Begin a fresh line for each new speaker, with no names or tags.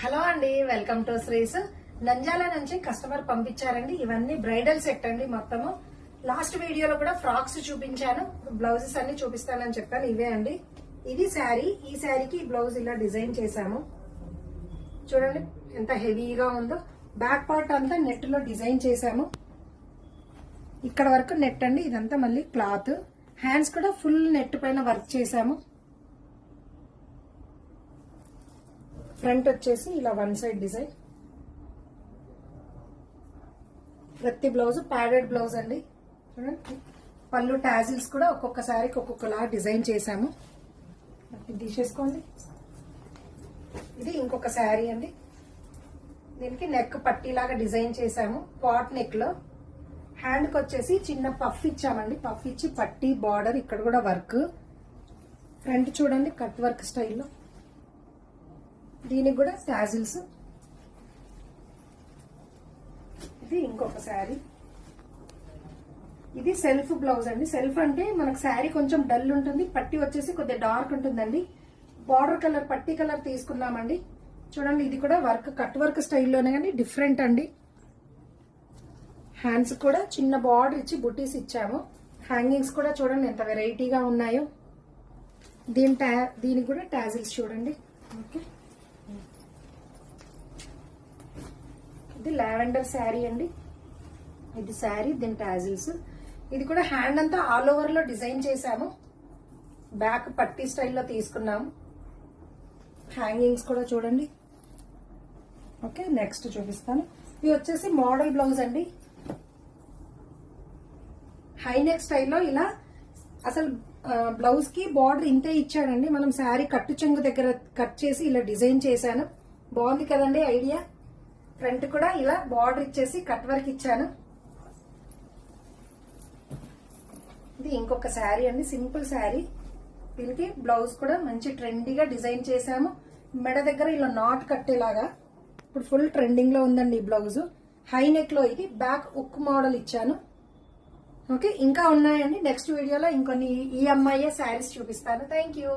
Hello అండి, welcome to శ్రీస్. నంజాల నుంచి customer పంపించారండి. ఇవన్నీ బ్రైడల్ సెట్ అండి. మొత్తము లాస్ట్ వీడియోలో కూడా ఫ్రాక్స్ చూపించాను, బ్లౌజెస్ అన్ని చూపిస్తానని చెప్పాను. ఇవే అండి. ఇది శారీ. ఈ శారీకి బ్లౌజ్ ఇలా డిజైన్ చేశాము. చూడండి ఎంత హెవీగా ఉందో. బ్యాక్ పార్ట్ అంతా నెట్ లో డిజైన్ చేశాము. ఇక్కడ వరకు నెట్ అండి. ఇదంతా మళ్ళీ క్లాత్. హ్యాండ్స్ కూడా ఫుల్ నెట్ పైన వర్క్ చేశాము. ఫ్రంట్ వచ్చేసి ఇలా వన్ సైడ్ డిజైన్. ప్రతి బ్లౌజ్ ప్యాడెడ్ బ్లౌజ్ అండి. చూడండి పళ్ళు టాజిల్స్ కూడా ఒక్కొక్క శారీకి ఒక్కొక్కలా డిజైన్ చేశాము. తీసేసుకోండి. ఇది ఇంకొక శారీ అండి. దీనికి నెక్ పట్టీలాగా డిజైన్ చేశాము. పాట్ నెక్ లో హ్యాండ్ కి వచ్చేసి చిన్న పఫ్ ఇచ్చామండి. పఫ్ ఇచ్చి పట్టీ బార్డర్ ఇక్కడ కూడా వర్క్. ఫ్రంట్ చూడండి కట్ వర్క్ స్టైల్లో. దీనికి కూడా టాజిల్స్. ఇది ఇంకొక శారీ. ఇది సెల్ఫ్ బ్లౌజ్ అండి. సెల్ఫ్ అంటే మనకు శారీ కొంచెం డల్ ఉంటుంది, పట్టి వచ్చేసి కొద్దిగా డార్క్ ఉంటుందండి. బార్డర్ కలర్ పట్టి కలర్ తీసుకున్నామండి. చూడండి ఇది కూడా వర్క్ కట్ వర్క్ స్టైల్లోనే కానీ డిఫరెంట్ అండి. హ్యాండ్స్ కూడా చిన్న బార్డర్ ఇచ్చి బుటీస్ ఇచ్చాము. హ్యాంగింగ్స్ కూడా చూడండి ఎంత వెరైటీగా ఉన్నాయో. దీనికి కూడా టాజిల్స్ చూడండి. ఓకే, ఇది లావెండర్ శారీ అండి. ఇది శారీ, దీని టాజిల్స్. ఇది కూడా హ్యాండ్ అంతా ఆల్ ఓవర్ లో డిజైన్ చేశాము. బ్యాక్ పట్టీ స్టైల్లో తీసుకున్నాము. హ్యాంగింగ్స్ కూడా చూడండి. ఓకే, నెక్స్ట్ చూపిస్తాను. ఇది వచ్చేసి మోడల్ బ్లౌజ్ అండి. హై నెక్ స్టైల్లో ఇలా అసలు బ్లౌజ్ కి బార్డర్ ఇంతే ఇచ్చాడండి. మనం శారీ కట్టు చెంగు దగ్గర కట్ చేసి ఇలా డిజైన్ చేశాను. బాగుంది కదండి ఐడియా. ఫ్రంట్ కూడా ఇలా బార్డర్ ఇచ్చేసి కట్ వర్క్ ఇచ్చాను. ఇది ఇంకొక శారీ అండి, సింపుల్ శారీ. దీనికి బ్లౌజ్ కూడా మంచి ట్రెండీగా డిజైన్ చేశాము. మెడ దగ్గర ఇలా నాట్ కట్టేలాగా ఇప్పుడు ఫుల్ ట్రెండింగ్ లో ఉందండి ఈ బ్లౌజ్. హై నెక్ లో ఇది బ్యాక్ ఉక్ మోడల్ ఇచ్చాను. ఓకే, ఇంకా ఉన్నాయండి. నెక్స్ట్ వీడియోలో ఇంకొన్ని ఈ అమ్మాయి శారీస్ చూపిస్తాను. Thank you.